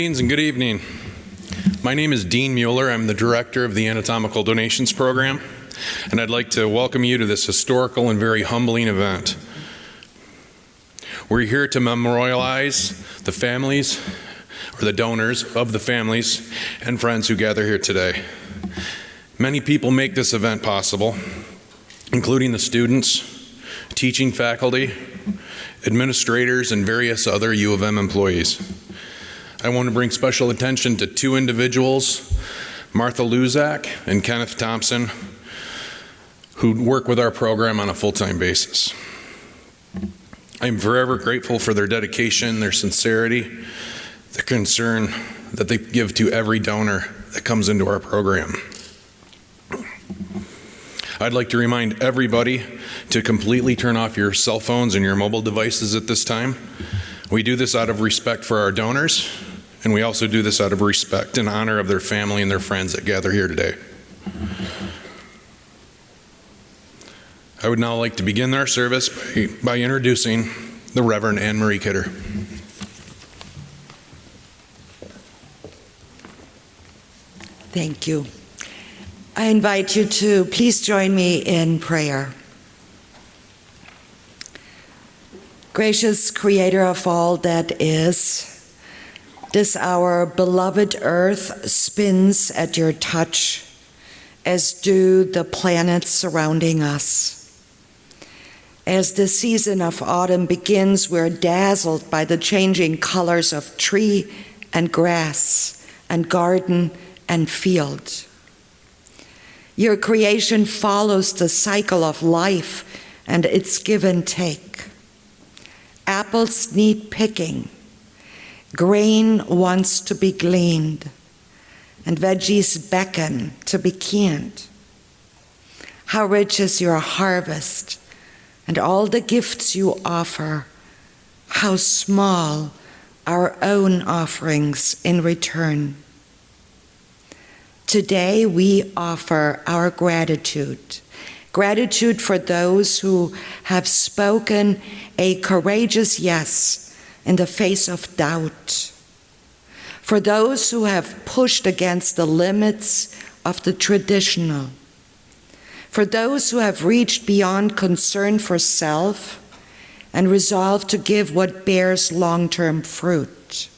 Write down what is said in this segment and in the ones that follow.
Greetings and good evening. My name is Dean Mueller. I'm the director of the Anatomical Donations Program, and I'd like to welcome you to this historical and very humbling event. We're here to memorialize the families, or the donors of the families and friends who gather here today. Many people make this event possible, including the students, teaching faculty, administrators, and various other U of M employees. I want to bring special attention to two individuals, Martha Luzak and Kenneth Thompson, who work with our program on a full-time basis. I'm forever grateful for their dedication, their sincerity, the concern that they give to every donor that comes into our program. I'd like to remind everybody to completely turn off your cell phones and your mobile devices at this time. We do this out of respect for our donors, and we also do this out of respect and honor of their family and their friends that gather here today. I would now like to begin our service by introducing the Reverend Anne Marie Kidder. Thank you. I invite you to please join me in prayer. Gracious Creator of all that is, this our beloved earth spins at your touch, as do the planets surrounding us. As the season of autumn begins, we're dazzled by the changing colors of tree and grass and garden and field. Your creation follows the cycle of life and its give and take. Apples need picking. Grain wants to be gleaned, and veggies beckon to be canned. How rich is your harvest, and all the gifts you offer. How small our own offerings in return. Today we offer our gratitude. Gratitude for those who have spoken a courageous yes in the face of doubt. For those who have pushed against the limits of the traditional. For those who have reached beyond concern for self and resolved to give what bears long-term fruit.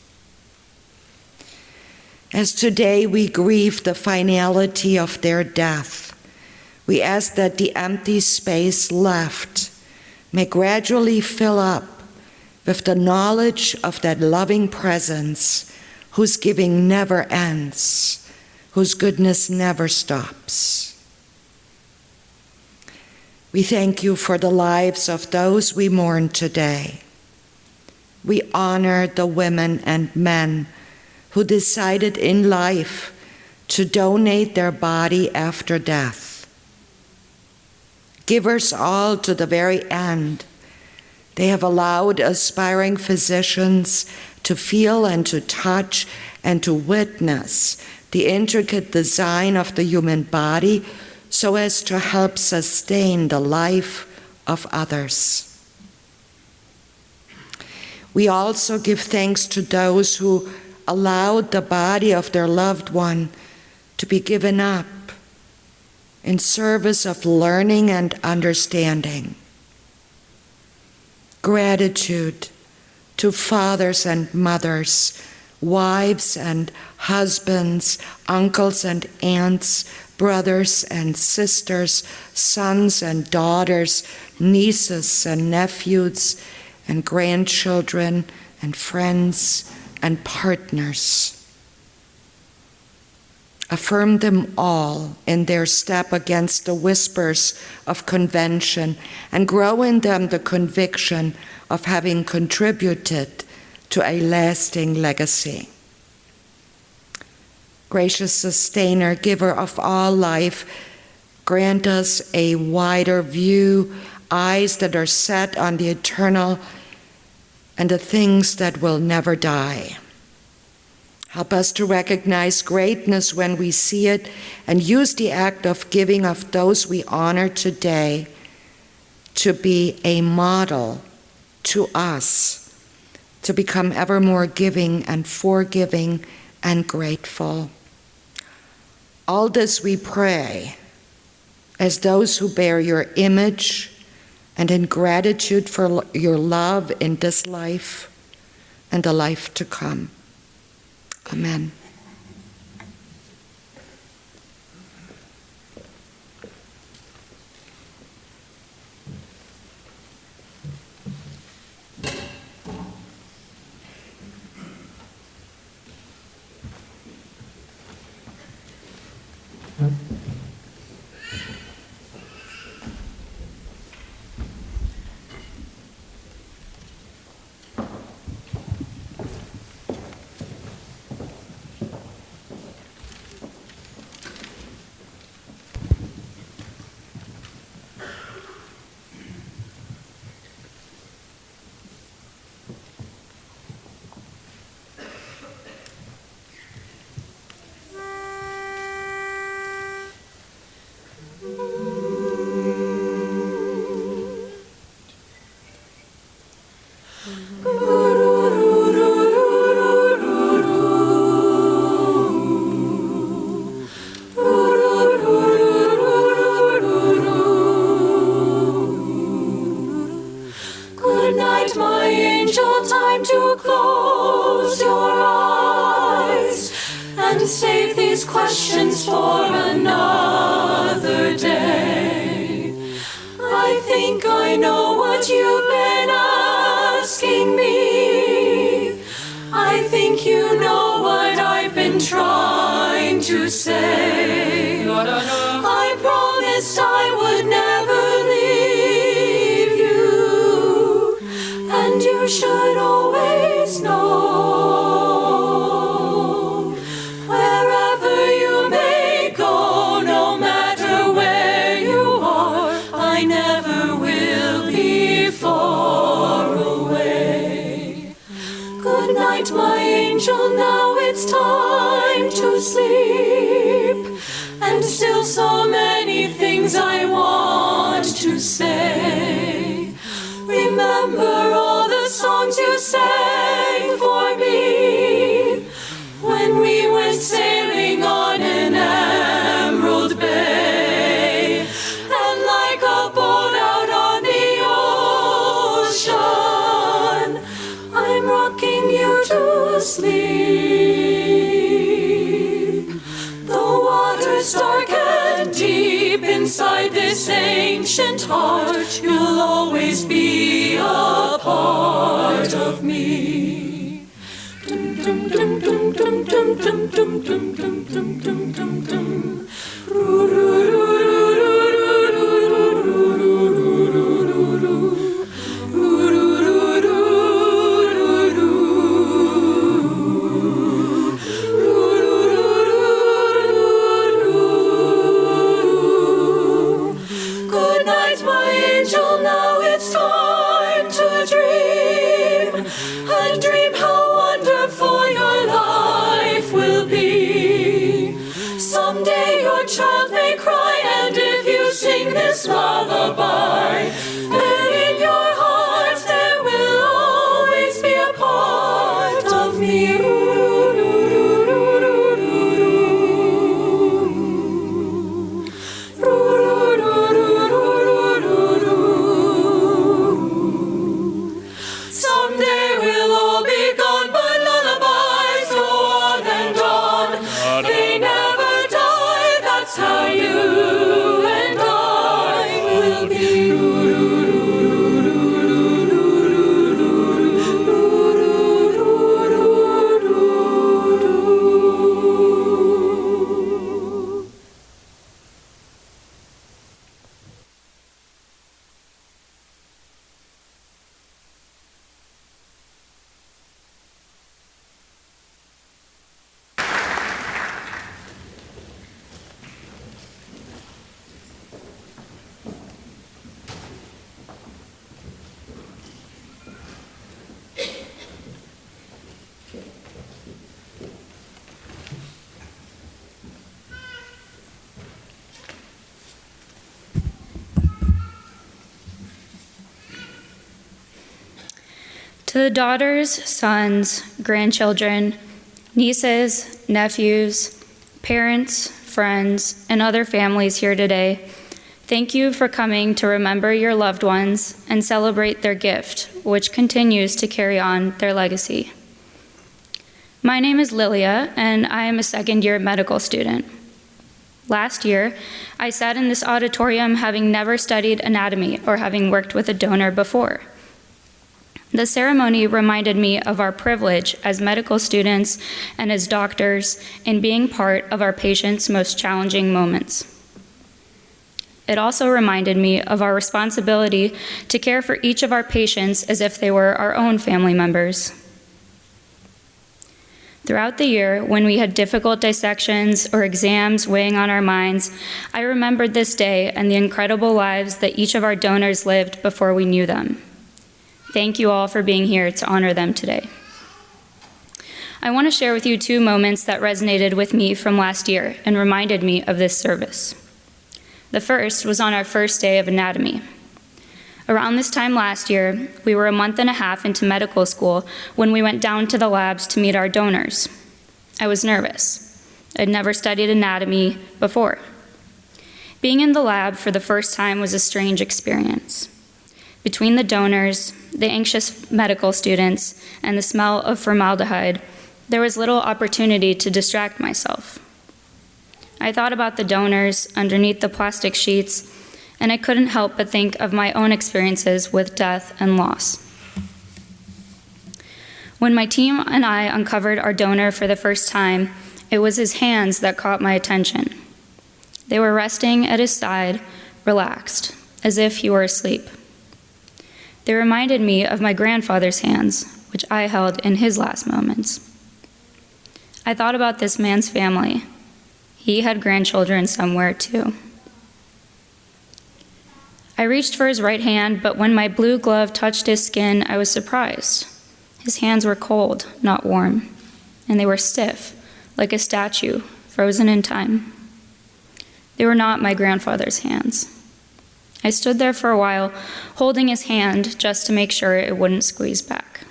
As today we grieve the finality of their death, we ask that the empty space left may gradually fill up with the knowledge of that loving presence whose giving never ends, whose goodness never stops. We thank you for the lives of those we mourn today. We honor the women and men who decided in life to donate their body after death. Givers all to the very end, they have allowed aspiring physicians to feel and to touch and to witness the intricate design of the human body so as to help sustain the life of others. We also give thanks to those who allowed the body of their loved one to be given up in service of learning and understanding. Gratitude to fathers and mothers, wives and husbands, uncles and aunts, brothers and sisters, sons and daughters, nieces and nephews, and grandchildren and friends and partners. Affirm them all in their step against the whispers of convention and grow in them the conviction of having contributed to a lasting legacy. Gracious Sustainer, Giver of all life, grant us a wider view, eyes that are set on the eternal and the things that will never die. Help us to recognize greatness when we see it and use the act of giving of those we honor today to be a model to us to become ever more giving and forgiving and grateful. All this we pray as those who bear your image and in gratitude for your love in this life and the life to come. Amen. They never die, that's how you and I will To the daughters, sons, grandchildren, nieces, nephews, parents, friends, and other families here today, thank you for coming to remember your loved ones and celebrate their gift, which continues to carry on their legacy. My name is Lilia, and I am a second-year medical student. Last year, I sat in this auditorium having never studied anatomy or having worked with a donor before. The ceremony reminded me of our privilege as medical students and as doctors in being part of our patients' most challenging moments. It also reminded me of our responsibility to care for each of our patients as if they were our own family members. Throughout the year, when we had difficult dissections or exams weighing on our minds, I remembered this day and the incredible lives that each of our donors lived before we knew them. Thank you all for being here to honor them today. I want to share with you two moments that resonated with me from last year and reminded me of this service. The first was on our first day of anatomy. Around this time last year, we were a month and a half into medical school when we went down to the labs to meet our donors. I was nervous. I'd never studied anatomy before. Being in the lab for the first time was a strange experience. Between the donors, the anxious medical students, and the smell of formaldehyde, there was little opportunity to distract myself. I thought about the donors underneath the plastic sheets, and I couldn't help but think of my own experiences with death and loss. When my team and I uncovered our donor for the first time, it was his hands that caught my attention. They were resting at his side, relaxed, as if he were asleep. They reminded me of my grandfather's hands, which I held in his last moments. I thought about this man's family. He had grandchildren somewhere too. I reached for his right hand, but when my blue glove touched his skin, I was surprised. His hands were cold, not warm, and they were stiff, like a statue, frozen in time. They were not my grandfather's hands. I stood there for a while, holding his hand just to make sure it wouldn't squeeze back.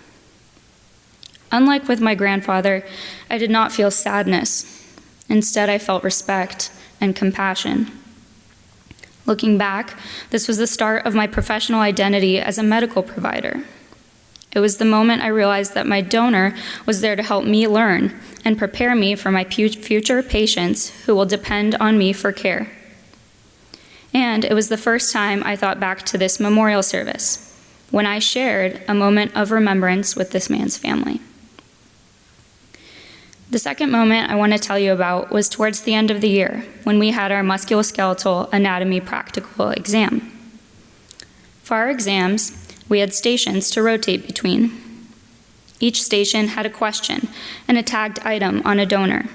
Unlike with my grandfather, I did not feel sadness. Instead, I felt respect and compassion. Looking back, this was the start of my professional identity as a medical provider. It was the moment I realized that my donor was there to help me learn and prepare me for my future patients who will depend on me for care. And it was the first time I thought back to this memorial service, when I shared a moment of remembrance with this man's family. The second moment I want to tell you about was towards the end of the year, when we had our musculoskeletal anatomy practical exam. For our exams, we had stations to rotate between. Each station had a question and a tagged item on a donor.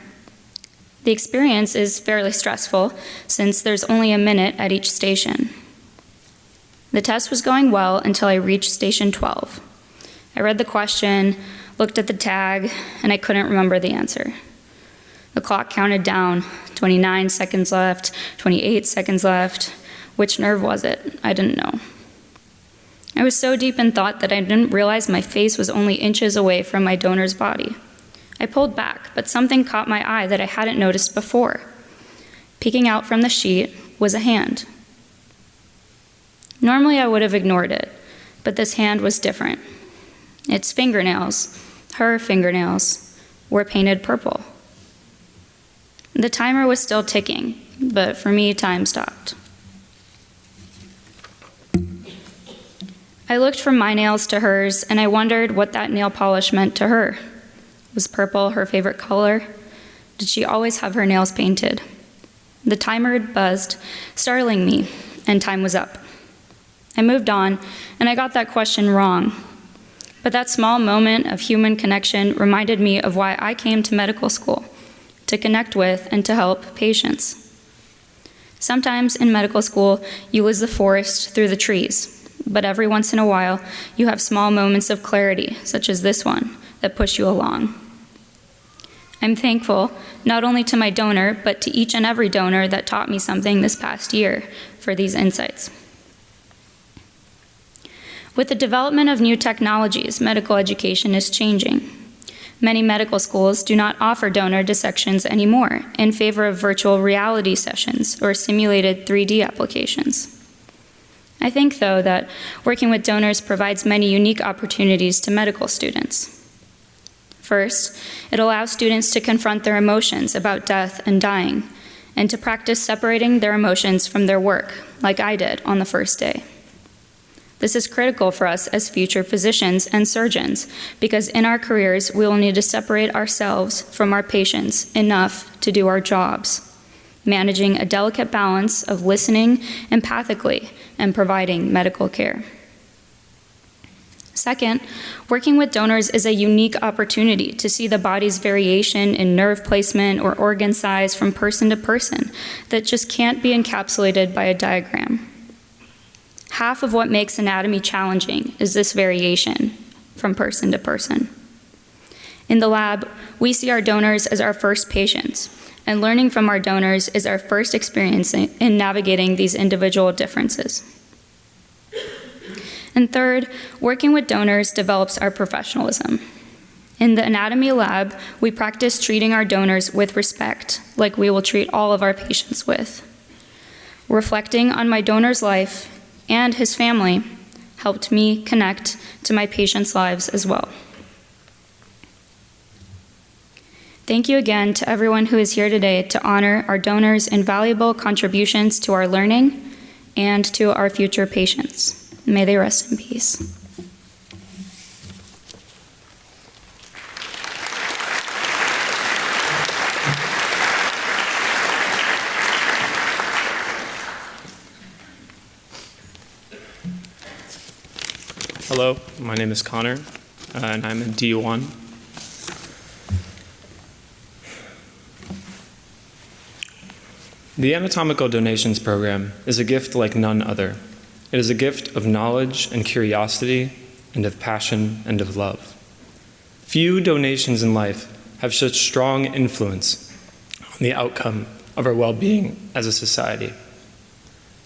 The experience is fairly stressful, since there's only a minute at each station. The test was going well until I reached station 12. I read the question, looked at the tag, and I couldn't remember the answer. The clock counted down, 29 seconds left, 28 seconds left. Which nerve was it? I didn't know. I was so deep in thought that I didn't realize my face was only inches away from my donor's body. I pulled back, but something caught my eye that I hadn't noticed before. Peeking out from the sheet was a hand. Normally I would have ignored it, but this hand was different. Its fingernails, her fingernails, were painted purple. The timer was still ticking, but for me, time stopped. I looked from my nails to hers, and I wondered what that nail polish meant to her. Was purple her favorite color? Did she always have her nails painted? The timer had buzzed, startling me, and time was up. I moved on, and I got that question wrong. But that small moment of human connection reminded me of why I came to medical school, to connect with and to help patients. Sometimes in medical school, you lose the forest through the trees, but every once in a while, you have small moments of clarity, such as this one, that push you along. I'm thankful not only to my donor, but to each and every donor that taught me something this past year for these insights. With the development of new technologies, medical education is changing. Many medical schools do not offer donor dissections anymore in favor of virtual reality sessions or simulated 3D applications. I think, though, that working with donors provides many unique opportunities to medical students. First, it allows students to confront their emotions about death and dying, and to practice separating their emotions from their work, like I did on the first day. This is critical for us as future physicians and surgeons, because in our careers, we will need to separate ourselves from our patients enough to do our jobs, managing a delicate balance of listening empathically and providing medical care. Second, working with donors is a unique opportunity to see the body's variation in nerve placement or organ size from person to person that just can't be encapsulated by a diagram. Half of what makes anatomy challenging is this variation from person to person. In the lab, we see our donors as our first patients, and learning from our donors is our first experience in navigating these individual differences. And third, working with donors develops our professionalism. In the anatomy lab, we practice treating our donors with respect, like we will treat all of our patients with. Reflecting on my donor's life and his family helped me connect to my patients' lives as well. Thank you again to everyone who is here today to honor our donors' invaluable contributions to our learning and to our future patients. May they rest in peace. Hello, my name is Connor, and I'm in D1. The Anatomical Donations Program is a gift like none other. It is a gift of knowledge and curiosity, and of passion and of love. Few donations in life have such strong influence on the outcome of our well-being as a society.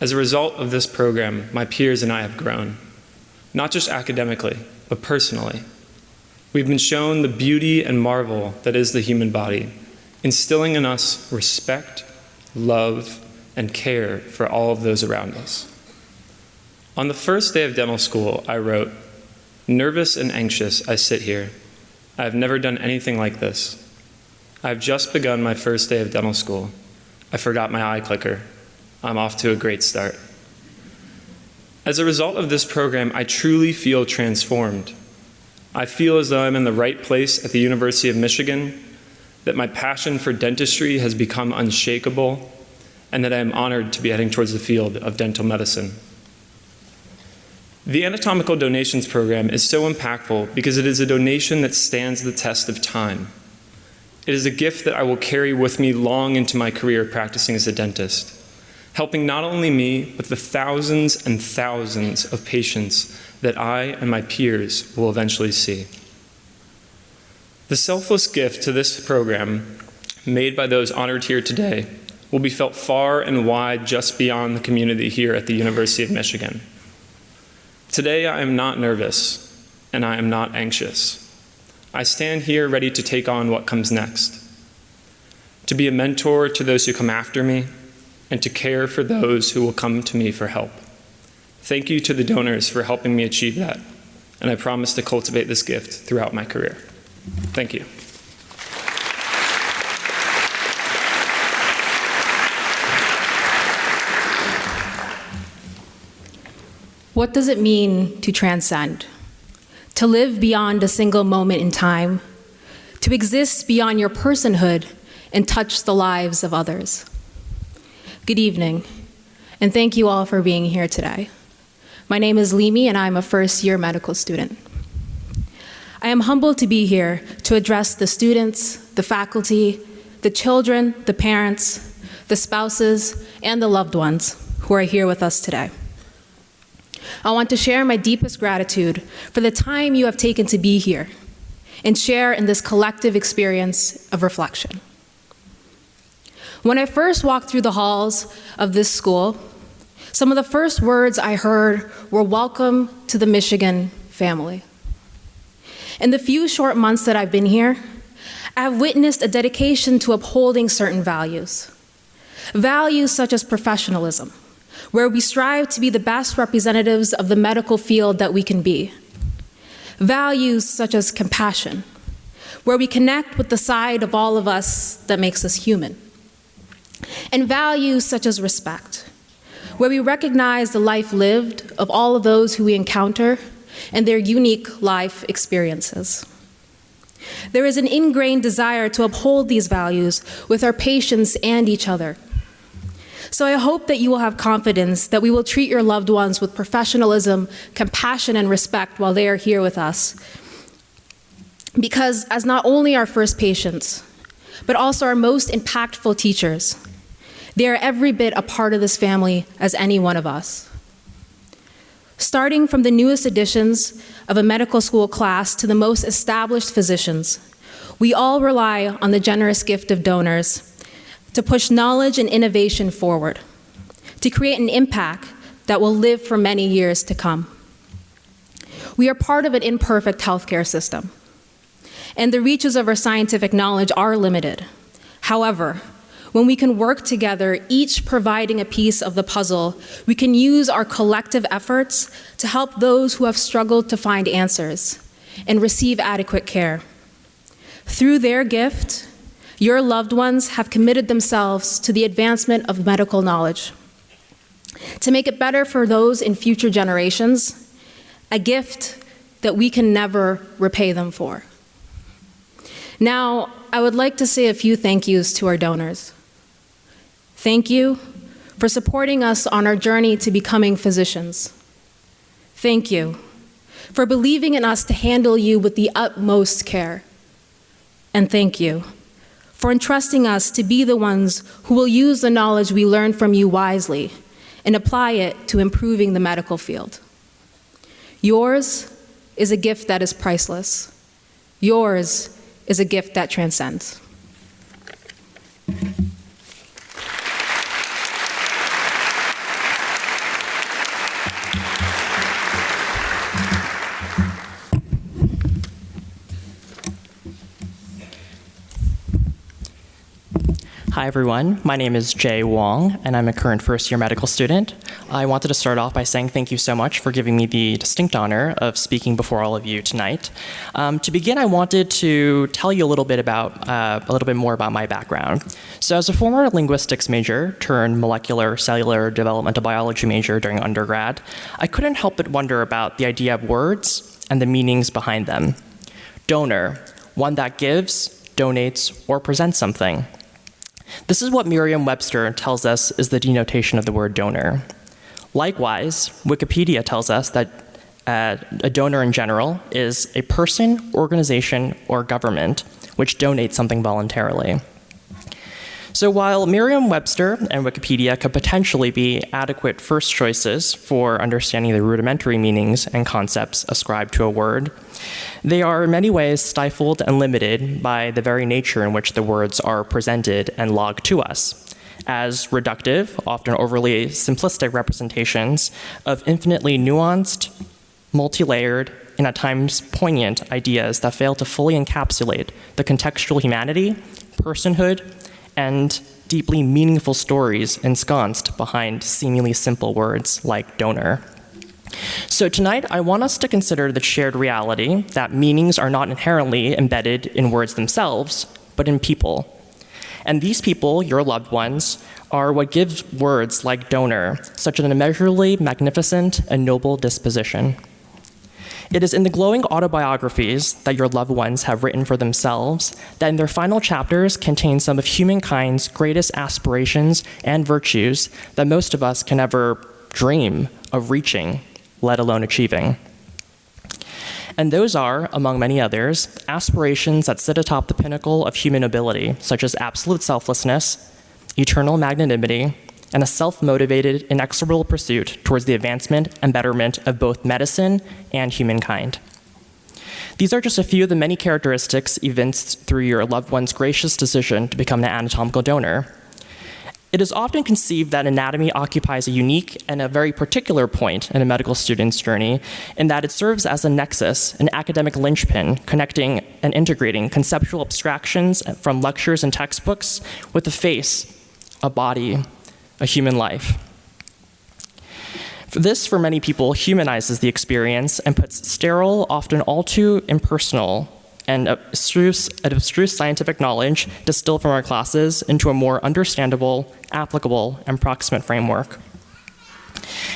As a result of this program, my peers and I have grown, not just academically, but personally. We've been shown the beauty and marvel that is the human body, instilling in us respect, love, and care for all of those around us. On the first day of dental school, I wrote, "Nervous and anxious, I sit here. I have never done anything like this. I have just begun my first day of dental school. I forgot my eye clicker. I'm off to a great start." As a result of this program, I truly feel transformed. I feel as though I'm in the right place at the University of Michigan, that my passion for dentistry has become unshakable, and that I am honored to be heading towards the field of dental medicine. The Anatomical Donations Program is so impactful because it is a donation that stands the test of time. It is a gift that I will carry with me long into my career practicing as a dentist, helping not only me, but the thousands and thousands of patients that I and my peers will eventually see. The selfless gift to this program, made by those honored here today, will be felt far and wide just beyond the community here at the University of Michigan. Today, I am not nervous, and I am not anxious. I stand here ready to take on what comes next, to be a mentor to those who come after me, and to care for those who will come to me for help. Thank you to the donors for helping me achieve that, and I promise to cultivate this gift throughout my career. Thank you. What does it mean to transcend? To live beyond a single moment in time, to exist beyond your personhood and touch the lives of others. Good evening, and thank you all for being here today. My name is Limi, and I'm a first-year medical student. I am humbled to be here to address the students, the faculty, the children, the parents, the spouses, and the loved ones who are here with us today. I want to share my deepest gratitude for the time you have taken to be here and share in this collective experience of reflection. When I first walked through the halls of this school, Some of the first words I heard were "Welcome to the Michigan family." In the few short months that I've been here, I have witnessed a dedication to upholding certain values. Values such as professionalism, where we strive to be the best representatives of the medical field that we can be. Values such as compassion, where we connect with the side of all of us that makes us human. And values such as respect, where we recognize the life lived of all of those who we encounter and their unique life experiences. There is an ingrained desire to uphold these values with our patients and each other. So I hope that you will have confidence that we will treat your loved ones with professionalism, compassion, and respect while they are here with us. Because as not only our first patients, but also our most impactful teachers, they are every bit a part of this family as any one of us. Starting from the newest additions of a medical school class to the most established physicians, we all rely on the generous gift of donors to push knowledge and innovation forward, to create an impact that will live for many years to come. We are part of an imperfect healthcare system, and the reaches of our scientific knowledge are limited. However, when we can work together, each providing a piece of the puzzle, we can use our collective efforts to help those who have struggled to find answers and receive adequate care. Through their gift, your loved ones have committed themselves to the advancement of medical knowledge, to make it better for those in future generations, a gift that we can never repay them for. Now, I would like to say a few thank yous to our donors. Thank you for supporting us on our journey to becoming physicians. Thank you for believing in us to handle you with the utmost care. And thank you for entrusting us to be the ones who will use the knowledge we learn from you wisely and apply it to improving the medical field. Yours is a gift that is priceless. Yours is a gift that transcends. Hi everyone, my name is Jay Wong, and I'm a current first-year medical student. I wanted to start off by saying thank you so much for giving me the distinct honor of speaking before all of you tonight. To begin, I wanted to tell you a little bit more about my background. So as a former linguistics major turned molecular, cellular, developmental biology major during undergrad, I couldn't help but wonder about the idea of words and the meanings behind them. Donor, one that gives, donates, or presents something. This is what Merriam-Webster tells us is the denotation of the word donor. Likewise, Wikipedia tells us that a donor in general is a person, organization, or government which donates something voluntarily. So while Merriam-Webster and Wikipedia could potentially be adequate first choices for understanding the rudimentary meanings and concepts ascribed to a word, they are in many ways stifled and limited by the very nature in which the words are presented and logged to us, as reductive, often overly simplistic representations of infinitely nuanced, multi-layered, and at times poignant ideas that fail to fully encapsulate the contextual humanity, personhood, and deeply meaningful stories ensconced behind seemingly simple words like donor. So tonight, I want us to consider the shared reality that meanings are not inherently embedded in words themselves, but in people. And these people, your loved ones, are what gives words like donor such an immeasurably magnificent and noble disposition. It is in the glowing autobiographies that your loved ones have written for themselves that in their final chapters contain some of humankind's greatest aspirations and virtues that most of us can ever dream of reaching, let alone achieving. And those are, among many others, aspirations that sit atop the pinnacle of human ability, such as absolute selflessness, eternal magnanimity, and a self-motivated, inexorable pursuit towards the advancement and betterment of both medicine and humankind. These are just a few of the many characteristics evinced through your loved one's gracious decision to become an anatomical donor. It is often conceived that anatomy occupies a unique and a very particular point in a medical student's journey, in that it serves as a nexus, an academic linchpin, connecting and integrating conceptual abstractions from lectures and textbooks with a face, a body, a human life. This, for many people, humanizes the experience and puts sterile, often all too impersonal, and abstruse scientific knowledge distilled from our classes into a more understandable, applicable, and proximate framework.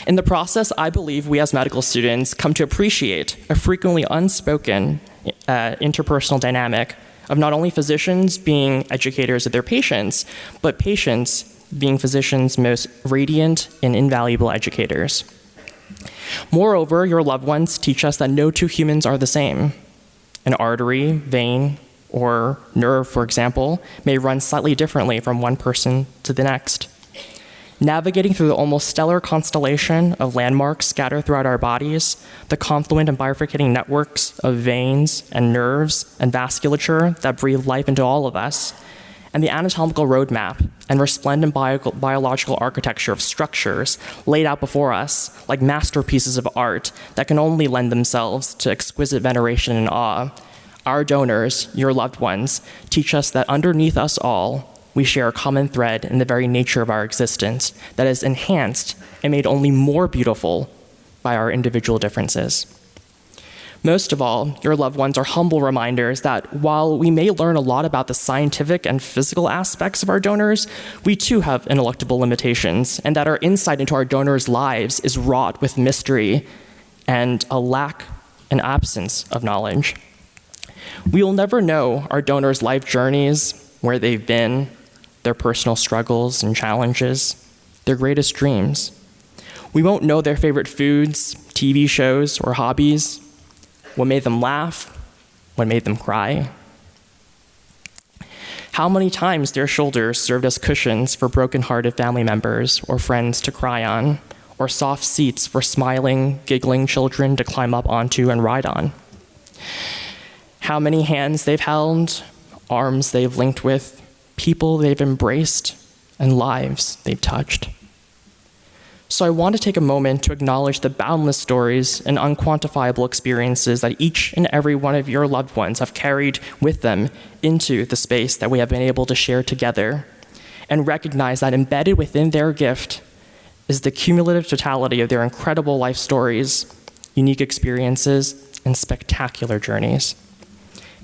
In the process, I believe we as medical students come to appreciate a frequently unspoken interpersonal dynamic of not only physicians being educators of their patients, but patients being physicians' most radiant and invaluable educators. Moreover, your loved ones teach us that no two humans are the same. An artery, vein, or nerve, for example, may run slightly differently from one person to the next. Navigating through the almost stellar constellation of landmarks scattered throughout our bodies, the confluent and bifurcating networks of veins and nerves and vasculature that breathe life into all of us, and the anatomical roadmap and resplendent biological architecture of structures laid out before us like masterpieces of art that can only lend themselves to exquisite veneration and awe, our donors, your loved ones, teach us that underneath us all, we share a common thread in the very nature of our existence that is enhanced and made only more beautiful by our individual differences. Most of all, your loved ones are humble reminders that while we may learn a lot about the scientific and physical aspects of our donors, we too have ineluctable limitations, and that our insight into our donors' lives is wrought with mystery and a lack and absence of knowledge. We will never know our donors' life journeys, where they've been, their personal struggles and challenges, their greatest dreams. We won't know their favorite foods, TV shows, or hobbies, what made them laugh, what made them cry. How many times their shoulders served as cushions for broken-hearted family members or friends to cry on, or soft seats for smiling, giggling children to climb up onto and ride on. How many hands they've held, arms they've linked with, people they've embraced, and lives they've touched. So I want to take a moment to acknowledge the boundless stories and unquantifiable experiences that each and every one of your loved ones have carried with them into the space that we have been able to share together, and recognize that embedded within their gift is the cumulative totality of their incredible life stories, unique experiences, and spectacular journeys.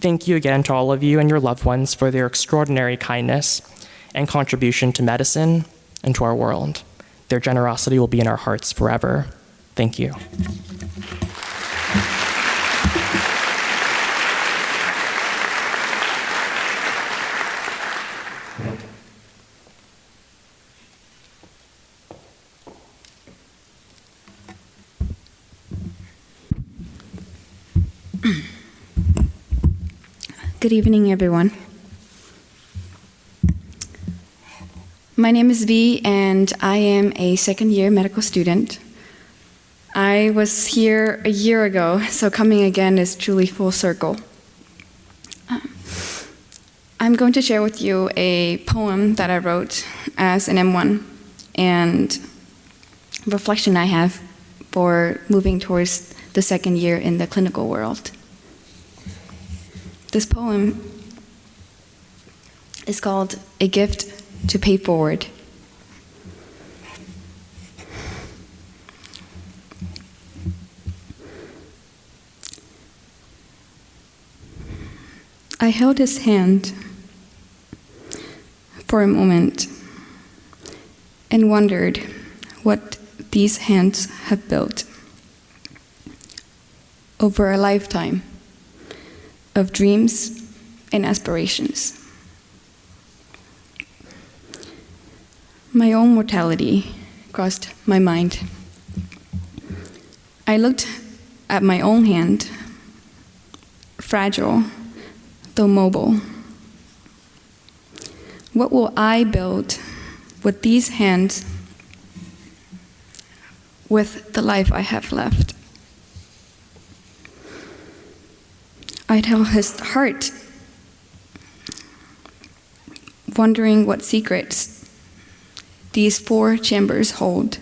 Thank you again to all of you and your loved ones for their extraordinary kindness and contribution to medicine and to our world. Their generosity will be in our hearts forever. Thank you. Good evening, everyone. My name is Vi, and I am a second-year medical student. I was here a year ago, so coming again is truly full circle. I'm going to share with you a poem that I wrote as an M1 and reflection I have for moving towards the second year in the clinical world. This poem is called A Gift to Pay Forward. I held his hand for a moment and wondered what these hands have built over a lifetime of dreams and aspirations. My own mortality crossed my mind. I looked at my own hand, fragile, though mobile. What will I build with these hands, with the life I have left? I'd held his heart, wondering what secrets these 4 chambers hold?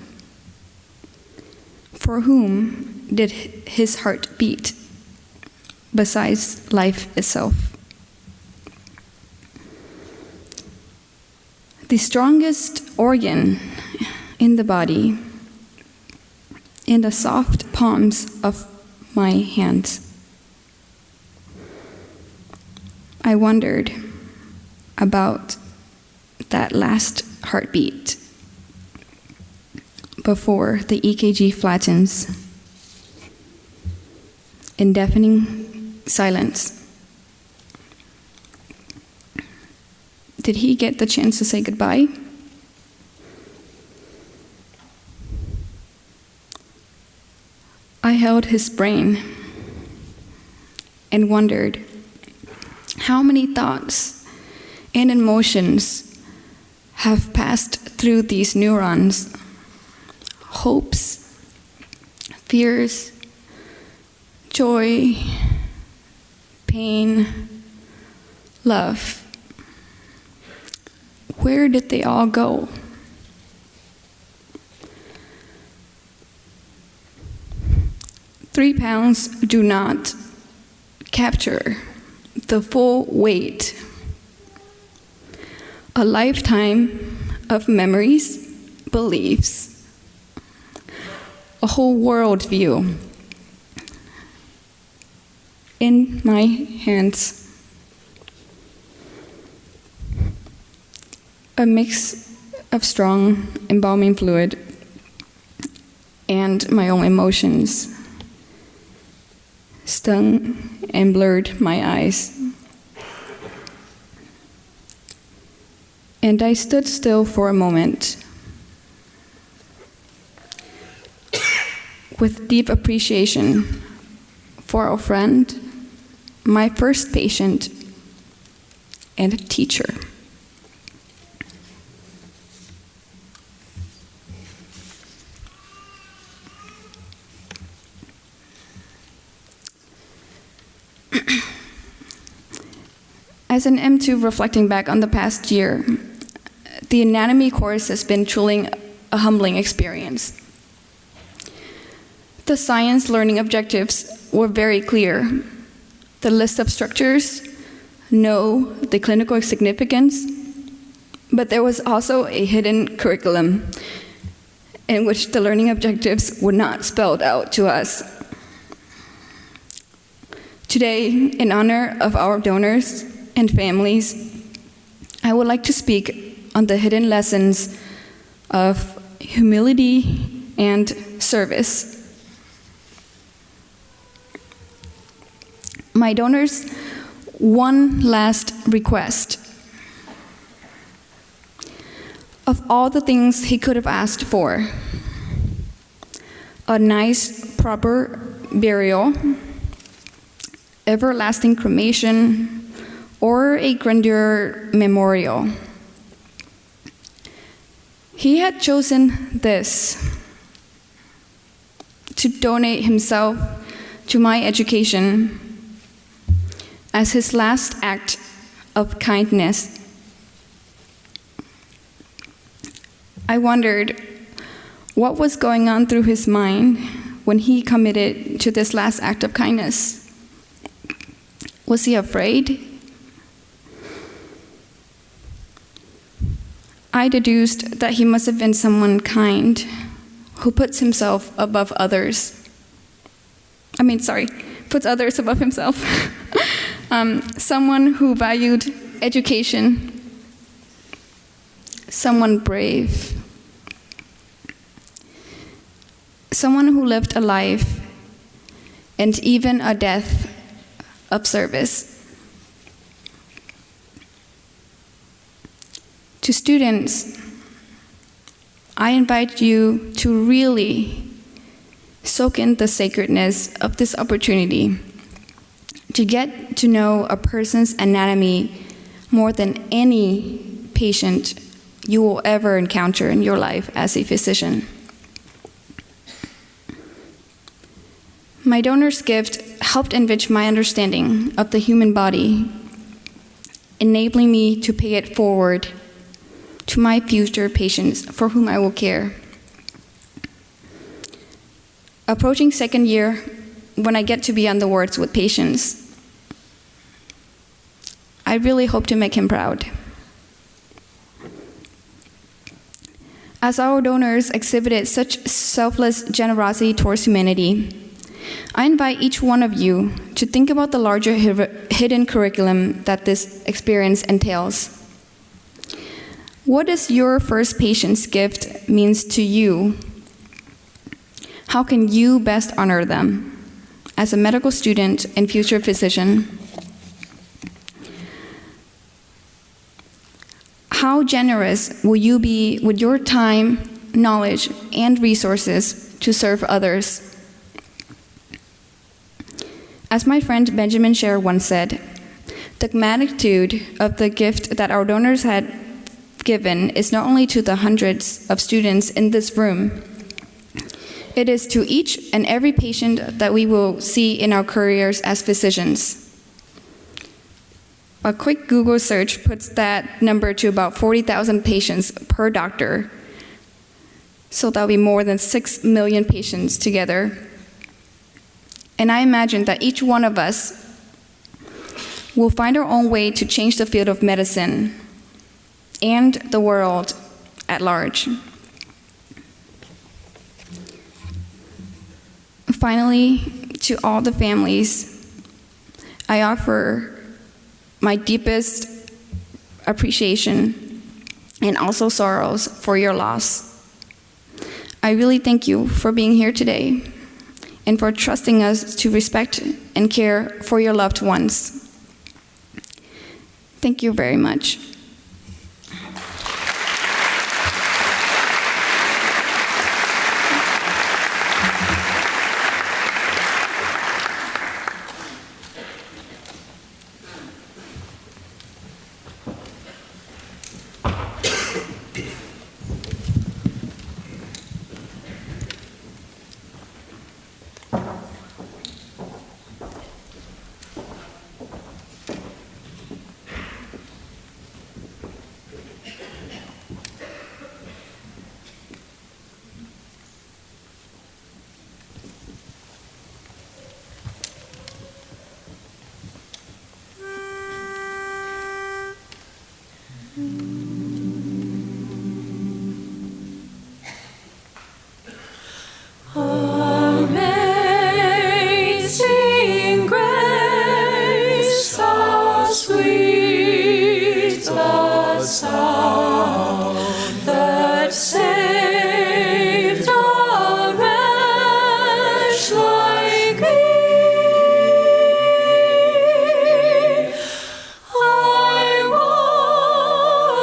For whom did his heart beat besides life itself? The strongest organ in the body, in the soft palms of my hands. I wondered about that last heartbeat before the EKG flattens in deafening silence. Did he get the chance to say goodbye? I held his brain and wondered how many thoughts and emotions have passed through these neurons. Hopes, fears, joy, pain, love. Where did they all go? £3 do not capture the full weight. A lifetime of memories, beliefs, a whole worldview in my hands. A mix of strong embalming fluid and my own emotions stung and blurred my eyes. And I stood still for a moment with deep appreciation for a friend, my first patient, and a teacher. As an M2 reflecting back on the past year, the anatomy course has been truly a humbling experience. The science learning objectives were very clear. The list of structures, know the clinical significance, but there was also a hidden curriculum in which the learning objectives were not spelled out to us. Today, in honor of our donors and families, I would like to speak on the hidden lessons of humility and service. My donors, one last request. Of all the things he could have asked for, a nice, proper burial, everlasting cremation, or a grandeur memorial. He had chosen this, to donate himself to my education as his last act of kindness. I wondered what was going on through his mind when he committed to this last act of kindness. Was he afraid? I deduced that he must have been someone kind who puts himself above others. Puts others above himself. Someone who valued education. Someone brave. Someone who lived a life and even a death of service. To students, I invite you to really soak in the sacredness of this opportunity to get to know a person's anatomy more than any patient you will ever encounter in your life as a physician. My donor's gift helped enrich my understanding of the human body, enabling me to pay it forward to my future patients for whom I will care. Approaching second year, when I get to be on the wards with patients, I really hope to make him proud. As our donors exhibited such selfless generosity towards humanity, I invite each one of you to think about the larger hidden curriculum that this experience entails. What does your first patient's gift means to you? How can you best honor them as a medical student and future physician? How generous will you be with your time, knowledge, and resources to serve others? As my friend Benjamin Scher once said, the magnitude of the gift that our donors had given is not only to the hundreds of students in this room, it is to each and every patient that we will see in our careers as physicians. A quick Google search puts that number to about 40,000 patients per doctor. So that'll be more than 6 million patients together. And I imagine that each one of us will find our own way to change the field of medicine and the world at large. Finally, to all the families, I offer my deepest appreciation and also sorrows for your loss. I really thank you for being here today and for trusting us to respect and care for your loved ones. Thank you very much. Amazing grace, how sweet the sound that saved a wretch like me. I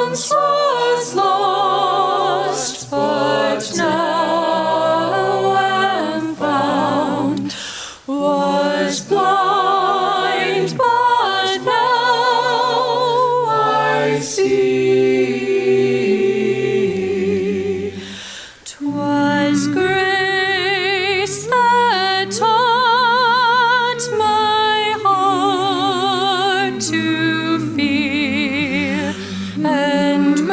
once was lost, but now am found. Was blind, but now I see. 'Twas grace that taught my heart to fear, and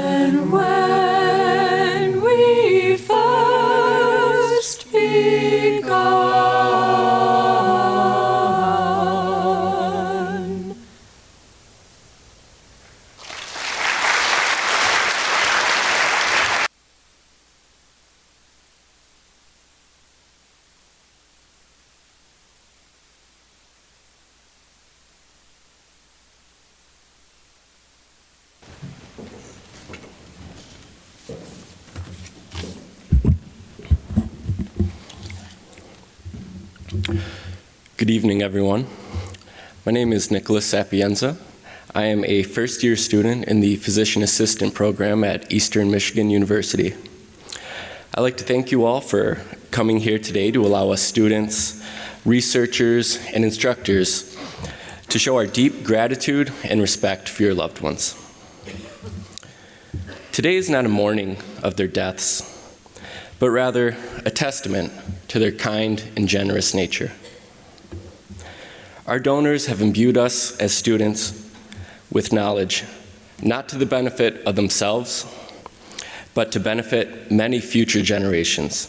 than when we first begun. Good evening, everyone. My name is Nicholas Sapienza. I am a first-year student in the Physician Assistant program at Eastern Michigan University. I'd like to thank you all for coming here today to allow us students, researchers, and instructors to show our deep gratitude and respect for your loved ones. Today is not a mourning of their deaths, but rather a testament to their kind and generous nature. Our donors have imbued us as students with knowledge, not to the benefit of themselves, but to benefit many future generations.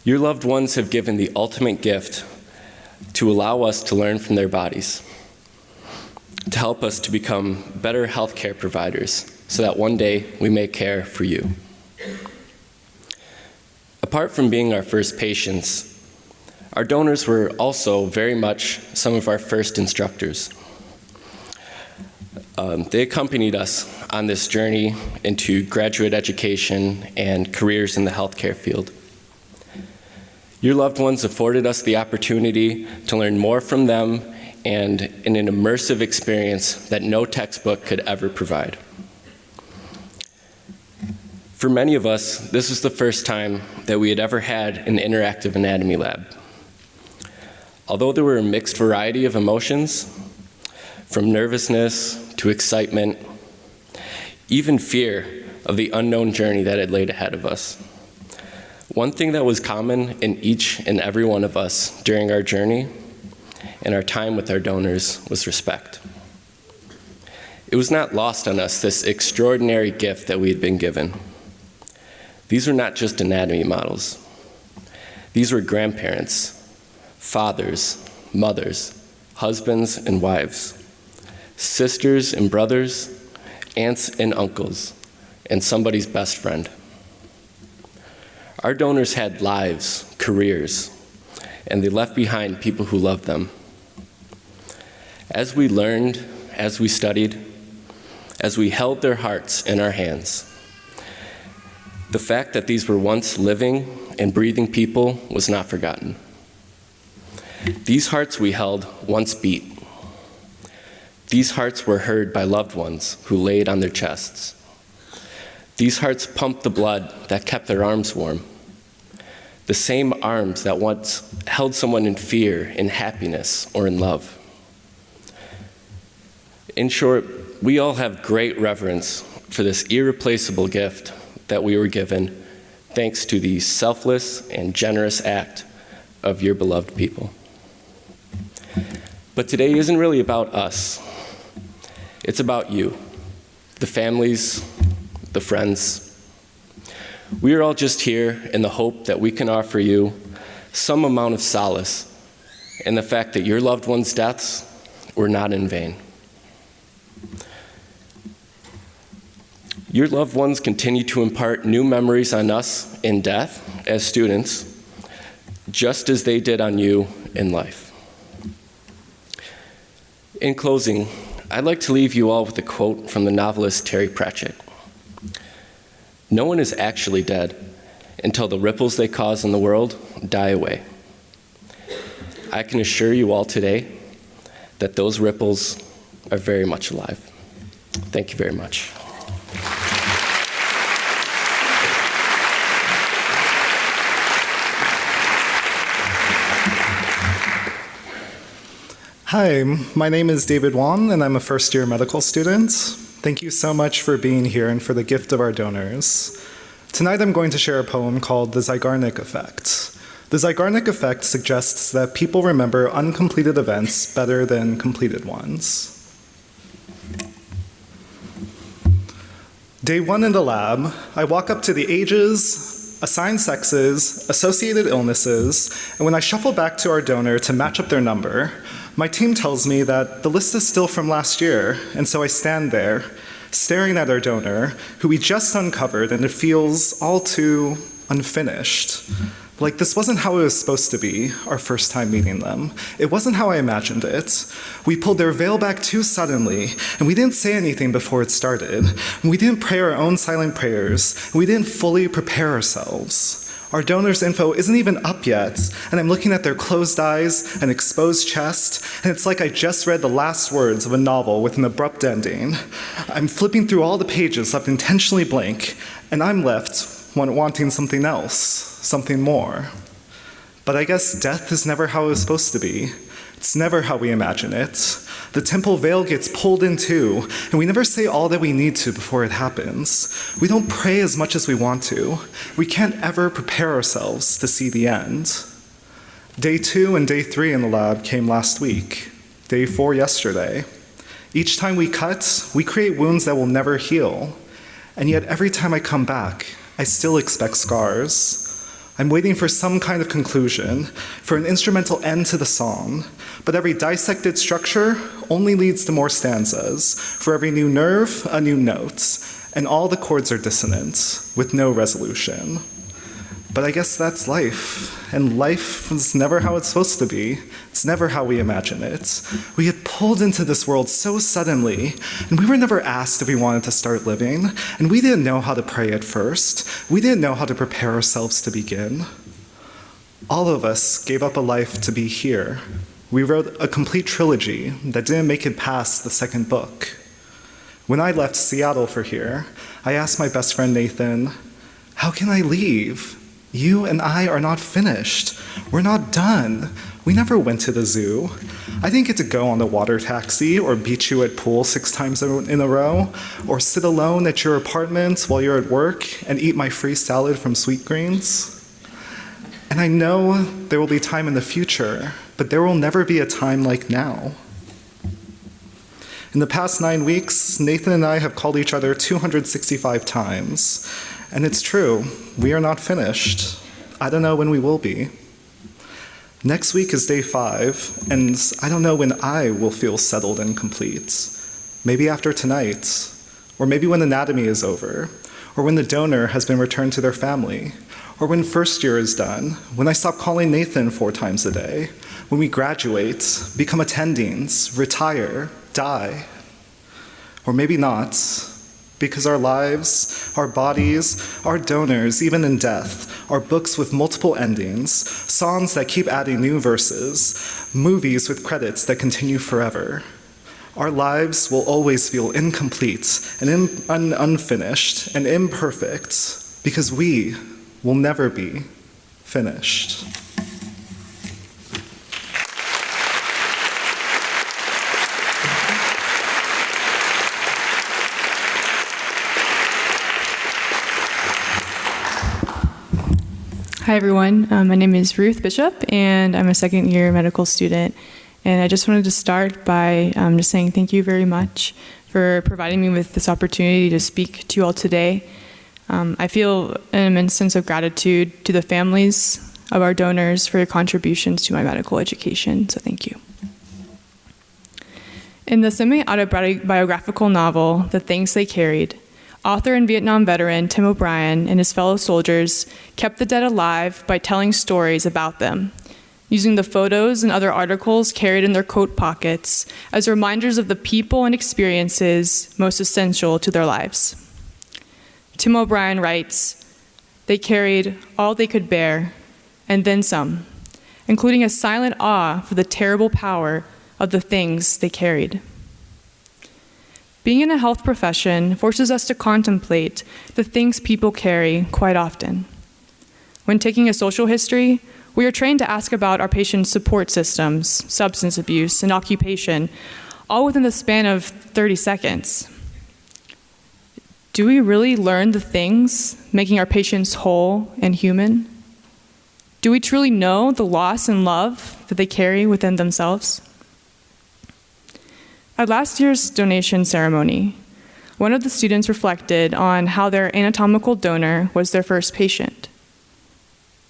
Your loved ones have given the ultimate gift to allow us to learn from their bodies, to help us to become better healthcare providers so that one day we may care for you. Apart from being our first patients, our donors were also very much some of our first instructors. They accompanied us on this journey into graduate education and careers in the healthcare field. Your loved ones afforded us the opportunity to learn more from them and in an immersive experience that no textbook could ever provide. For many of us, this was the first time that we had ever had an interactive anatomy lab. Although there were a mixed variety of emotions, from nervousness to excitement, even fear of the unknown journey that had laid ahead of us, one thing that was common in each and every one of us during our journey and our time with our donors was respect. It was not lost on us, this extraordinary gift that we had been given. These were not just anatomy models. These were grandparents, fathers, mothers, husbands and wives, sisters and brothers, aunts and uncles, and somebody's best friend. Our donors had lives, careers, and they left behind people who loved them. As we learned, as we studied, as we held their hearts in our hands, the fact that these were once living and breathing people was not forgotten. These hearts we held once beat. These hearts were heard by loved ones who laid on their chests. These hearts pumped the blood that kept their arms warm. The same arms that once held someone in fear, in happiness, or in love. In short, we all have great reverence for this irreplaceable gift that we were given thanks to the selfless and generous act of your beloved people. But today isn't really about us. It's about you, the families, the friends. We are all just here in the hope that we can offer you some amount of solace in the fact that your loved ones' deaths were not in vain. Your loved ones continue to impart new memories on us in death as students, just as they did on you in life. In closing, I'd like to leave you all with a quote from the novelist Terry Pratchett. "No one is actually dead until the ripples they cause in the world die away. I can assure you all today that those ripples are very much alive." Thank you very much. Hi, my name is David Wong, and I'm a first-year medical student. Thank you so much for being here and for the gift of our donors. Tonight I'm going to share a poem called The Zygarnik Effect. The Zygarnik Effect suggests that people remember uncompleted events better than completed ones. Day 1 in the lab, I walk up to the ages, assigned sexes, associated illnesses, and when I shuffle back to our donor to match up their number, my team tells me that the list is still from last year, and so I stand there, staring at our donor, who we just uncovered, and it feels all too unfinished. Like this wasn't how it was supposed to be, our first time meeting them. It wasn't how I imagined it. We pulled their veil back too suddenly, and we didn't say anything before it started. And we didn't pray our own silent prayers, and we didn't fully prepare ourselves. Our donor's info isn't even up yet, and I'm looking at their closed eyes and exposed chest, and it's like I just read the last words of a novel with an abrupt ending. I'm flipping through all the pages left intentionally blank, and I'm left wanting something else, something more. But I guess death is never how it was supposed to be. It's never how we imagine it. The temple veil gets pulled in two, and we never say all that we need to before it happens. We don't pray as much as we want to. We can't ever prepare ourselves to see the end. Day 2 and day 3 in the lab came last week. Day 4 yesterday. Each time we cut, we create wounds that will never heal. And yet every time I come back, I still expect scars. I'm waiting for some kind of conclusion, for an instrumental end to the song, but every dissected structure only leads to more stanzas. For every new nerve, a new note, and all the chords are dissonant, with no resolution. But I guess that's life, and life is never how it's supposed to be. It's never how we imagine it. We get pulled into this world so suddenly, and we were never asked if we wanted to start living, and we didn't know how to pray at first. We didn't know how to prepare ourselves to begin. All of us gave up a life to be here. We wrote a complete trilogy that didn't make it past the second book. When I left Seattle for here, I asked my best friend Nathan, "How can I leave? You and I are not finished. We're not done. We never went to the zoo. I didn't get to go on the water taxi or beat you at pool 6 times in a row, or sit alone at your apartment while you're at work and eat my free salad from Sweet Greens. And I know there will be time in the future, but there will never be a time like now." In the past 9 weeks, Nathan and I have called each other 265 times. And it's true, we are not finished. I don't know when we will be. Next week is day 5, and I don't know when I will feel settled and complete. Maybe after tonight, or maybe when anatomy is over, or when the donor has been returned to their family, or when first year is done, when I stop calling Nathan 4 times a day, when we graduate, become attendings, retire, die. Or maybe not. Because our lives, our bodies, our donors, even in death, are books with multiple endings, songs that keep adding new verses, movies with credits that continue forever. Our lives will always feel incomplete and unfinished and imperfect because we will never be finished. Hi, everyone. My name is Ruth Bishop, and I'm a second-year medical student. And I just wanted to start by just saying thank you very much for providing me with this opportunity to speak to you all today. I feel an immense sense of gratitude to the families of our donors for your contributions to my medical education, so thank you. In the semi-autobiographical novel, The Things They Carried, author and Vietnam veteran Tim O'Brien and his fellow soldiers kept the dead alive by telling stories about them, using the photos and other articles carried in their coat pockets as reminders of the people and experiences most essential to their lives. Tim O'Brien writes, "They carried all they could bear, and then some, including a silent awe for the terrible power of the things they carried." Being in a health profession forces us to contemplate the things people carry quite often. When taking a social history, we are trained to ask about our patients' support systems, substance abuse, and occupation, all within the span of 30 seconds. Do we really learn the things making our patients whole and human? Do we truly know the loss and love that they carry within themselves? At last year's donation ceremony, one of the students reflected on how their anatomical donor was their first patient.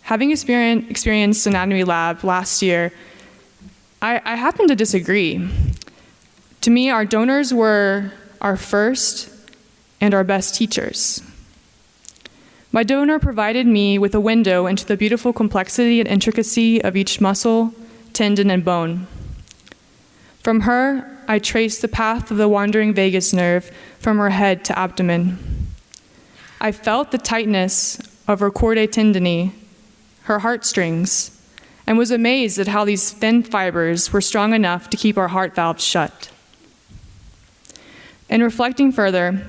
Having experienced anatomy lab last year, I happen to disagree. To me, our donors were our first and our best teachers. My donor provided me with a window into the beautiful complexity and intricacy of each muscle, tendon, and bone. From her, I traced the path of the wandering vagus nerve from her head to abdomen. I felt the tightness of her chordae tendineae, her heartstrings, and was amazed at how these thin fibers were strong enough to keep our heart valves shut. In reflecting further,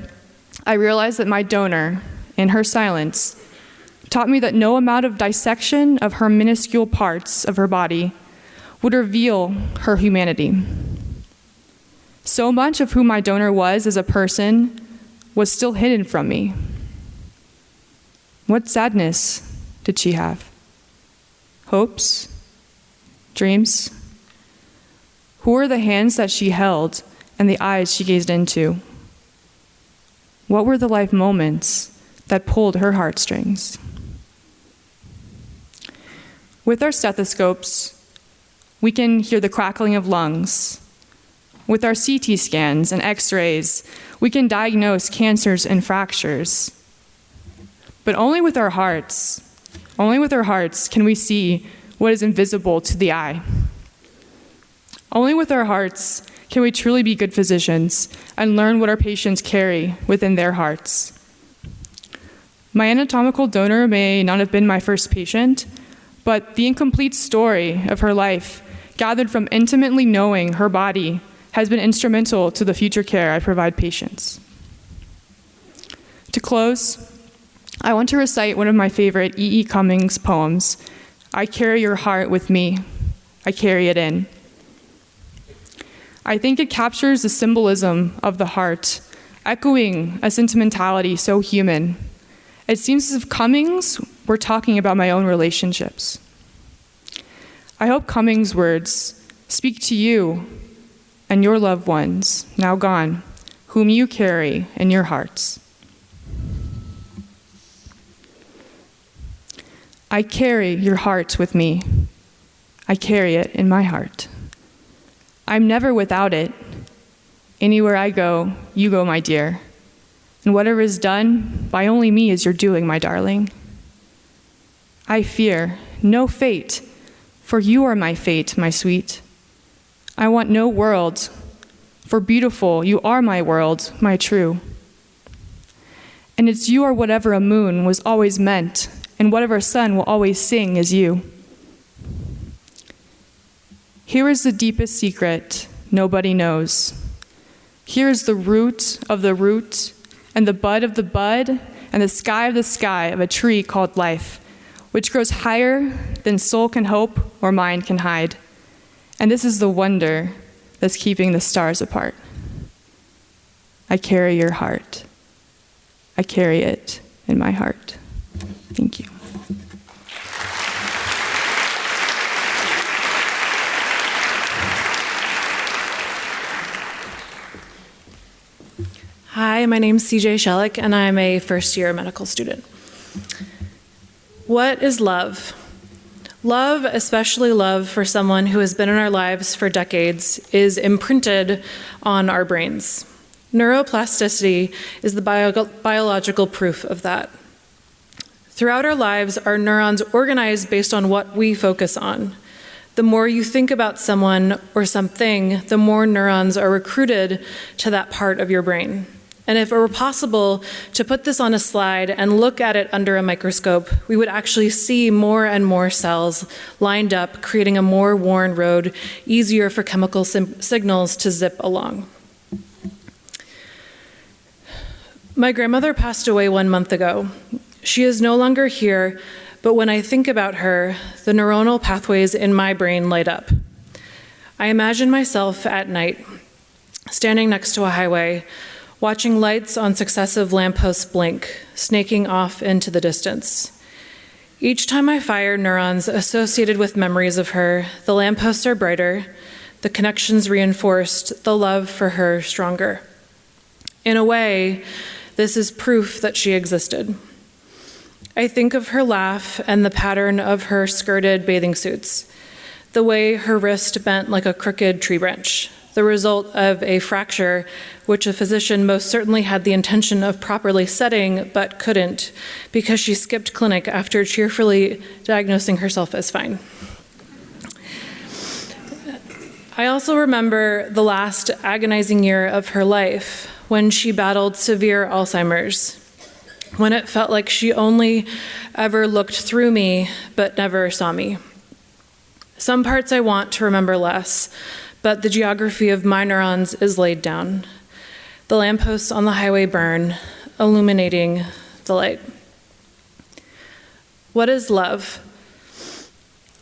I realized that my donor, in her silence, taught me that no amount of dissection of her minuscule parts of her body would reveal her humanity. So much of who my donor was as a person was still hidden from me. What sadness did she have? Hopes? Dreams? Who were the hands that she held and the eyes she gazed into? What were the life moments that pulled her heartstrings? With our stethoscopes, we can hear the crackling of lungs. With our CT scans and X-rays, we can diagnose cancers and fractures. But only with our hearts can we see what is invisible to the eye. Only with our hearts can we truly be good physicians and learn what our patients carry within their hearts. My anatomical donor may not have been my first patient, but the incomplete story of her life, gathered from intimately knowing her body, has been instrumental to the future care I provide patients. To close, I want to recite one of my favorite E.E. Cummings poems, I Carry Your Heart With Me, I Carry It In. I think it captures the symbolism of the heart, echoing a sentimentality so human. It seems as if Cummings were talking about my own relationships. I hope Cummings' words speak to you and your loved ones, now gone, whom you carry in your hearts. I carry your heart with me. I carry it in my heart. I'm never without it. Anywhere I go, you go, my dear. And whatever is done, by only me is your doing, my darling. I fear no fate, for you are my fate, my sweet. I want no world, for beautiful, you are my world, my true. And it's you or whatever a moon was always meant, and whatever sun will always sing is you. Here is the deepest secret nobody knows. Here is the root of the root, and the bud of the bud, and the sky of the sky of a tree called life, which grows higher than soul can hope or mind can hide. And this is the wonder that's keeping the stars apart. I carry your heart. I carry it in my heart. Thank you. Hi, my name's CJ Shellick, and I'm a first-year medical student. What is love? Love, especially love for someone who has been in our lives for decades, is imprinted on our brains. Neuroplasticity is the biological proof of that. Throughout our lives, our neurons organize based on what we focus on. The more you think about someone or something, the more neurons are recruited to that part of your brain. And if it were possible to put this on a slide and look at it under a microscope, we would actually see more and more cells lined up, creating a more worn road, easier for chemical signals to zip along. My grandmother passed away 1 month ago. She is no longer here, but when I think about her, the neuronal pathways in my brain light up. I imagine myself at night, standing next to a highway, watching lights on successive lampposts blink, snaking off into the distance. Each time I fire neurons associated with memories of her, the lampposts are brighter, the connections reinforced, the love for her stronger. In a way, this is proof that she existed. I think of her laugh and the pattern of her skirted bathing suits, the way her wrist bent like a crooked tree branch, the result of a fracture which a physician most certainly had the intention of properly setting but couldn't because she skipped clinic after cheerfully diagnosing herself as fine. I also remember the last agonizing year of her life when she battled severe Alzheimer's, when it felt like she only ever looked through me but never saw me. Some parts I want to remember less, but the geography of my neurons is laid down. The lampposts on the highway burn, illuminating the light. What is love?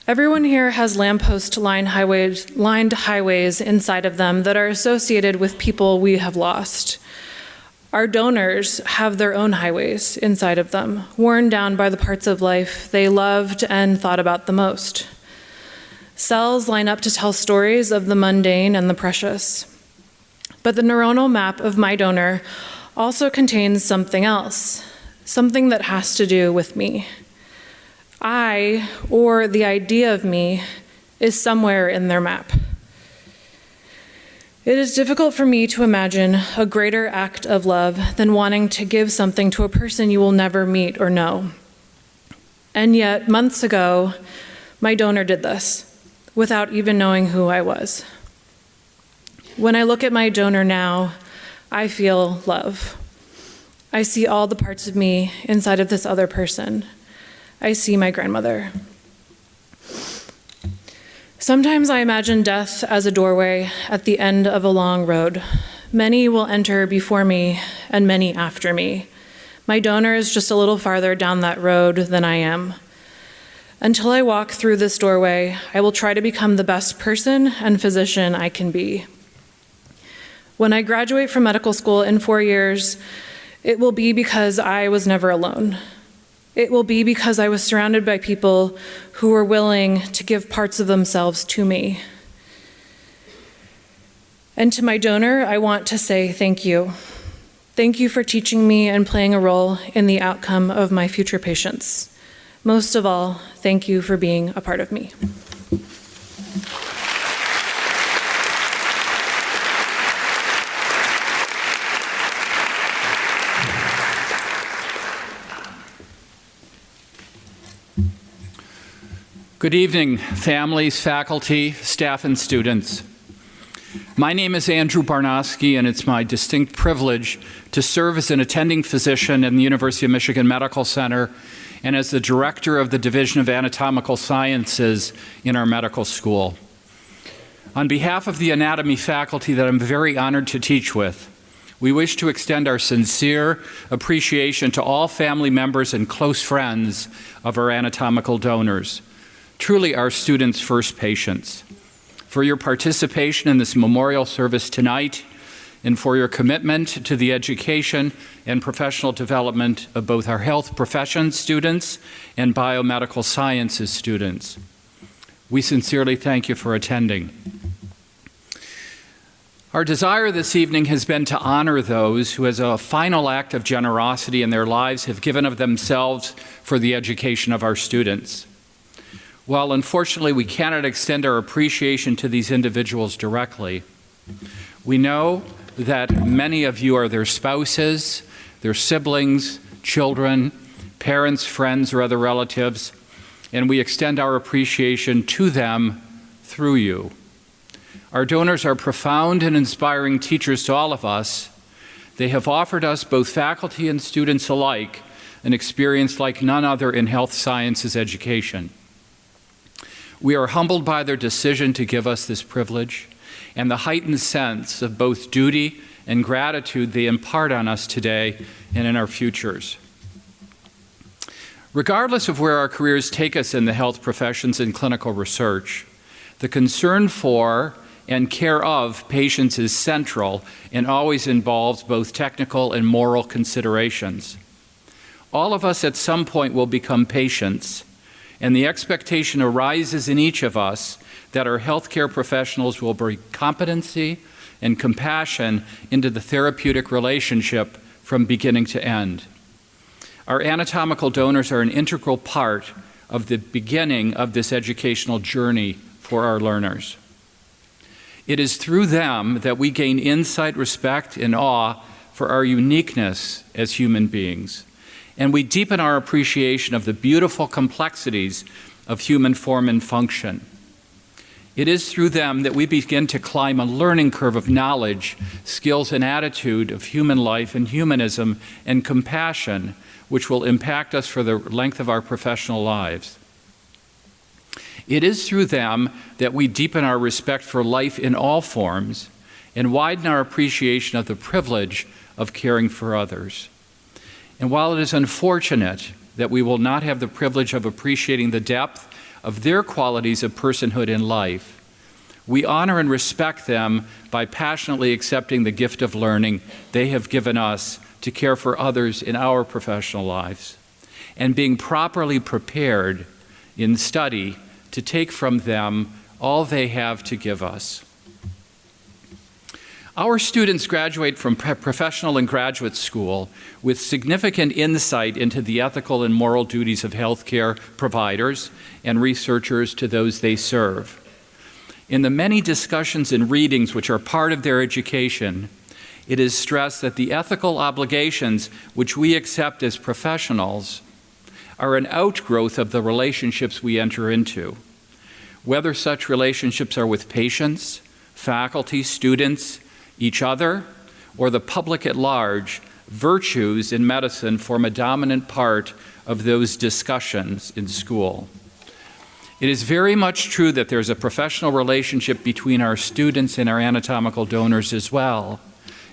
Everyone here has lamppost-lined highways inside of them that are associated with people we have lost. Our donors have their own highways inside of them, worn down by the parts of life they loved and thought about the most. Cells line up to tell stories of the mundane and the precious. But the neuronal map of my donor also contains something else, something that has to do with me. I, or the idea of me, is somewhere in their map. It is difficult for me to imagine a greater act of love than wanting to give something to a person you will never meet or know. And yet, months ago, my donor did this, without even knowing who I was. When I look at my donor now, I feel love. I see all the parts of me inside of this other person. I see my grandmother. Sometimes I imagine death as a doorway at the end of a long road. Many will enter before me and many after me. My donor is just a little farther down that road than I am. Until I walk through this doorway, I will try to become the best person and physician I can be. When I graduate from medical school in 4 years, it will be because I was never alone. It will be because I was surrounded by people who were willing to give parts of themselves to me. And to my donor, I want to say thank you. Thank you for teaching me and playing a role in the outcome of my future patients. Most of all, thank you for being a part of me. Good evening, families, faculty, staff, and students. My name is Andrew Barnosky, and it's my distinct privilege to serve as an attending physician in the University of Michigan Medical Center and as the director of the Division of Anatomical Sciences in our medical school. On behalf of the anatomy faculty that I'm very honored to teach with, we wish to extend our sincere appreciation to all family members and close friends of our anatomical donors, truly our students' first patients, for your participation in this memorial service tonight, and for your commitment to the education and professional development of both our health professions students and biomedical sciences students. We sincerely thank you for attending. Our desire this evening has been to honor those who, as a final act of generosity in their lives, have given of themselves for the education of our students. While unfortunately we cannot extend our appreciation to these individuals directly, we know that many of you are their spouses, their siblings, children, parents, friends, or other relatives, and we extend our appreciation to them through you. Our donors are profound and inspiring teachers to all of us. They have offered us, both faculty and students alike, an experience like none other in health sciences education. We are humbled by their decision to give us this privilege and the heightened sense of both duty and gratitude they impart on us today and in our futures. Regardless of where our careers take us in the health professions and clinical research, the concern for and care of patients is central and always involves both technical and moral considerations. All of us at some point will become patients, and the expectation arises in each of us that our healthcare professionals will bring competency and compassion into the therapeutic relationship from beginning to end. Our anatomical donors are an integral part of the beginning of this educational journey for our learners. It is through them that we gain insight, respect, and awe for our uniqueness as human beings, and we deepen our appreciation of the beautiful complexities of human form and function. It is through them that we begin to climb a learning curve of knowledge, skills, and attitude of human life and humanism and compassion, which will impact us for the length of our professional lives. It is through them that we deepen our respect for life in all forms and widen our appreciation of the privilege of caring for others. And while it is unfortunate that we will not have the privilege of appreciating the depth of their qualities of personhood in life, we honor and respect them by passionately accepting the gift of learning they have given us to care for others in our professional lives, and being properly prepared in study to take from them all they have to give us. Our students graduate from professional and graduate school with significant insight into the ethical and moral duties of healthcare providers and researchers to those they serve. In the many discussions and readings which are part of their education, it is stressed that the ethical obligations which we accept as professionals are an outgrowth of the relationships we enter into. Whether such relationships are with patients, faculty, students, each other, or the public at large, virtues in medicine form a dominant part of those discussions in school. It is very much true that there's a professional relationship between our students and our anatomical donors as well.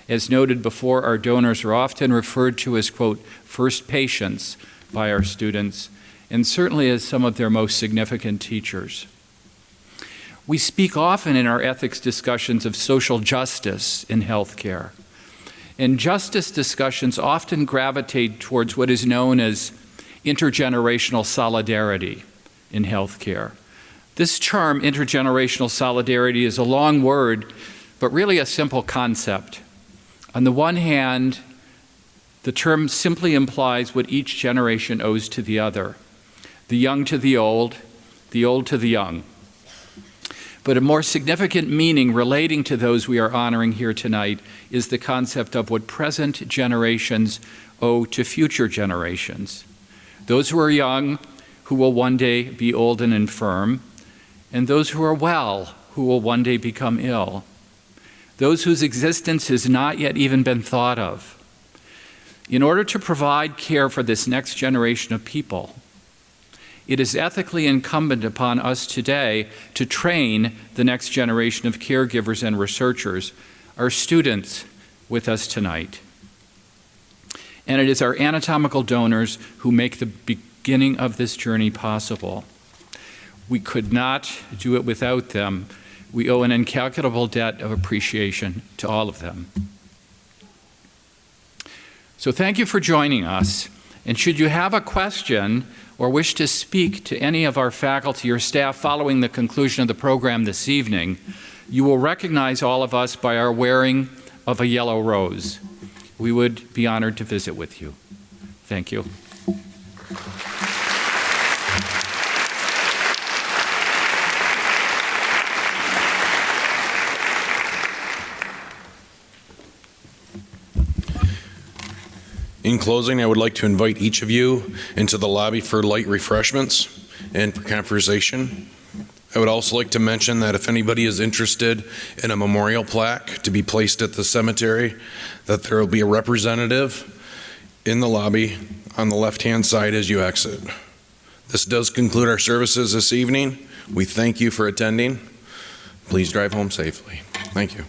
As noted before, our donors are often referred to as, quote, first patients by our students, and certainly as some of their most significant teachers. We speak often in our ethics discussions of social justice in healthcare. And justice discussions often gravitate towards what is known as intergenerational solidarity in healthcare. This term, intergenerational solidarity, is a long word, but really a simple concept. On the one hand, the term simply implies what each generation owes to the other, the young to the old to the young. But a more significant meaning relating to those we are honoring here tonight is the concept of what present generations owe to future generations. Those who are young, who will one day be old and infirm, and those who are well, who will one day become ill. Those whose existence has not yet even been thought of. In order to provide care for this next generation of people, it is ethically incumbent upon us today to train the next generation of caregivers and researchers, our students with us tonight. And it is our anatomical donors who make the beginning of this journey possible. We could not do it without them. We owe an incalculable debt of appreciation to all of them. So thank you for joining us. And should you have a question or wish to speak to any of our faculty or staff following the conclusion of the program this evening, you will recognize all of us by our wearing of a yellow rose. We would be honored to visit with you. Thank you. In closing, I would like to invite each of you into the lobby for light refreshments and for conversation. I would also like to mention that if anybody is interested in a memorial plaque to be placed at the cemetery, that there will be a representative in the lobby on the left-hand side as you exit. This does conclude our services this evening. We thank you for attending. Please drive home safely. Thank you.